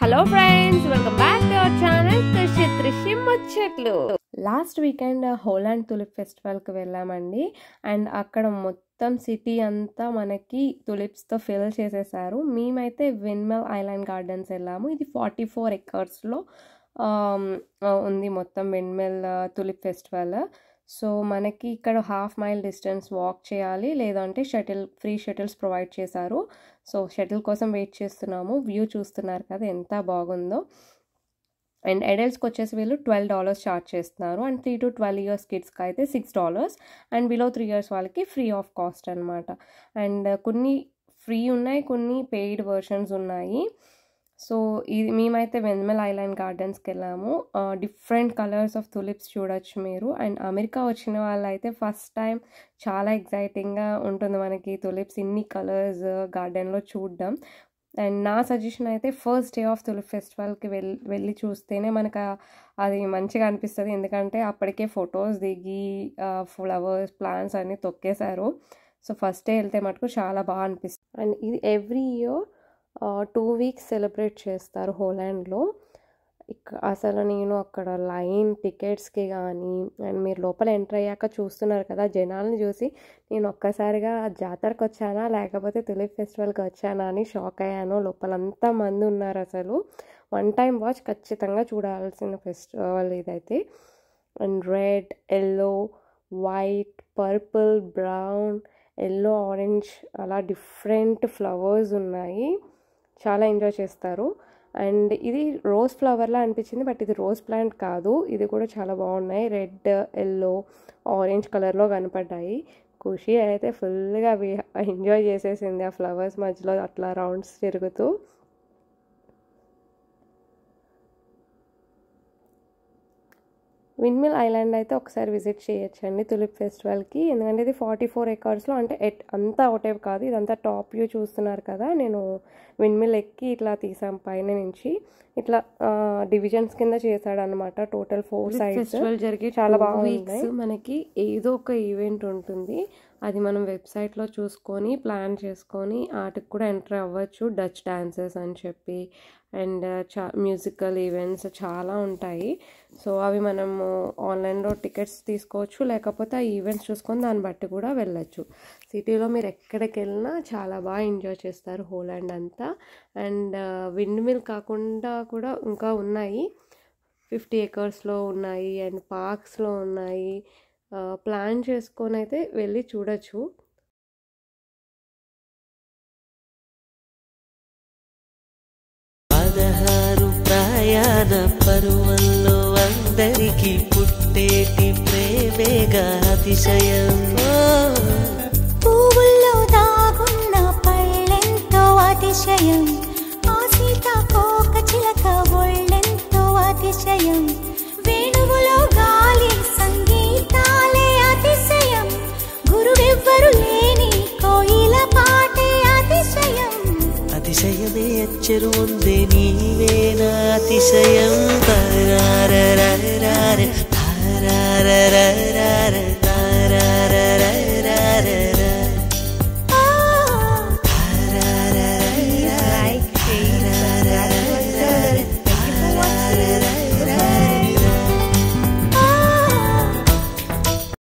Hello friends, welcome back to our channel Trishi Muchatlu. Last weekend Holland tulip ఫెస్టివల్కి వెళ్ళామండి. And అక్కడ మొత్తం సిటీ అంతా మనకి తులిప్స్తో ఫిల్ చేసేసారు. మేమైతే విండ్మిల్ ఐలాండ్ గార్డెన్స్ వెళ్ళాము. ఇది 44 acresలో ఉంది మొత్తం విండ్మిల్ తులిప్ ఫెస్టివల్. సో మనకి ఇక్కడ 1/2 mile డిస్టెన్స్ వాక్ చేయాలి, లేదంటే ఫ్రీ షటిల్స్ ప్రొవైడ్ చేశారు. సో షటిల్ కోసం వెయిట్ చేస్తున్నాము. వ్యూ చూస్తున్నారు కదా ఎంత బాగుందో. అండ్ అడల్ట్స్కి వచ్చేసి వీళ్ళు $12 ఛార్జ్ చేస్తున్నారు. అండ్ 3 to 12 years కిడ్స్కి అయితే $6. అండ్ బిలో 3 years వాళ్ళకి ఫ్రీ ఆఫ్ కాస్ట్ అనమాట. అండ్ కొన్ని ఫ్రీ ఉన్నాయి, కొన్ని పెయిడ్ వర్షన్స్ ఉన్నాయి. సో ఇది మేమైతే విండ్మిల్ ఐలాండ్ గార్డెన్స్కి వెళ్ళాము. డిఫరెంట్ కలర్స్ ఆఫ్ తులిప్స్ చూడొచ్చు మీరు. అండ్ అమెరికా వచ్చిన వాళ్ళైతే ఫస్ట్ టైం చాలా ఎగ్జైటింగ్గా ఉంటుంది మనకి తులిప్స్ ఇన్ని కలర్స్ గార్డెన్లో చూడడం. అండ్ నా సజెషన్ అయితే ఫస్ట్ డే ఆఫ్ తులిప్ ఫెస్టివల్కి వెళ్ళి చూస్తేనే మనకు అది మంచిగా అనిపిస్తుంది. ఎందుకంటే అప్పటికే ఫొటోస్ దిగి ఫ్లవర్స్ ప్లాంట్స్ అన్నీ తొక్కేశారు. సో ఫస్ట్ డే వెళ్తే మటుకు చాలా బాగా అనిపిస్తుంది. అండ్ ఇది ఎవ్రీ ఇయర్ 2 weeks సెలబ్రేట్ చేస్తారు హోలాండ్లో. అసలు నేను అక్కడ లైన్ టికెట్స్కి కానీ, అండ్ మీరు లోపల ఎంటర్ అయ్యాక చూస్తున్నారు కదా జనాలను చూసి, నేను ఒక్కసారిగా జాతరకు వచ్చానా లేకపోతే తులిప్ ఫెస్టివల్కి వచ్చానా అని షాక్ అయ్యాను. లోపలంతా మంది ఉన్నారు. అసలు 1 time వాచ్ ఖచ్చితంగా చూడాల్సిన ఫెస్టివల్ ఇదైతే. And red, yellow, white, purple, brown, yellow, orange అలా డిఫరెంట్ ఫ్లవర్స్ ఉన్నాయి. చాలా ఎంజాయ్ చేస్తారు. అండ్ ఇది రోజ్ ఫ్లవర్లా అనిపించింది, బట్ ఇది రోజ్ ప్లాంట్ కాదు. ఇది కూడా చాలా బాగున్నాయి. రెడ్, ఎల్లో, ఆరెంజ్ కలర్లో కనపడ్డాయి. ఖుషి అయితే ఫుల్గా ఎంజాయ్ చేసేసింది ఆ ఫ్లవర్స్ మధ్యలో అట్లా రౌండ్స్ తిరుగుతూ. విండ్మిల్ ఐలాండ్ అయితే ఒకసారి విజిట్ చేయొచ్చండి తులిప్ ఫెస్టివల్కి. ఎందుకంటే ఇది 44 acresలో, అంటే అంతా ఒకటే కాదు, ఇదంతా టాప్ వ్యూ చూస్తున్నారు కదా. నేను విండ్మిల్ ఎక్కి ఇట్లా తీసాం పైన నుంచి. ఇట్లా డివిజన్స్ కింద చేశాడు అనమాట. టోటల్ 4 sides ఫెస్టివల్ జరిగి చాలా బాగుంది. మనకి ఏదో ఒక ఈవెంట్ ఉంటుంది, అది మనం వెబ్సైట్లో చూసుకొని ప్లాన్ చేసుకొని వాటికి కూడా ఎంటర్ అవ్వచ్చు. డచ్ డాన్సెస్ అని చెప్పి అండ్ మ్యూజికల్ ఈవెంట్స్ చాలా ఉంటాయి. సో అవి మనము ఆన్లైన్లో టికెట్స్ తీసుకోవచ్చు, లేకపోతే ఆ ఈవెంట్స్ చూసుకొని దాన్ని బట్టి కూడా వెళ్ళచ్చు. సిటీలో మీరు ఎక్కడికి వెళ్ళినా చాలా బాగా ఎంజాయ్ చేస్తారు హోలాండ్ అంతా. అండ్ విండ్మిల్ కాకుండా కూడా ఇంకా ఉన్నాయి, 50 acresలో ఉన్నాయి, అండ్ పార్క్స్లో ఉన్నాయి. ప్లాన్ చేసుకొని అయితే వెళ్ళి చూడొచ్చు. ప్రయాణ పరువల్లో అందరికి పుట్టేటి ప్రేమేగా అతిశయం. పువ్వుల్లో దాగున్న పళ్ళెంతో అతిశయం. ఆ సీతాకోక చిలక ఒళ్ళెంతో అతిశయం. వేణువులో గాలి సంగీతాలే అతిశయం. గురుడెవ్వరు లేని కోయిల పాటే అతిశయం. అతిశయమే అచ్చరు ఉందే నీవేనా అతిశయం. తారారరారే తారారరారే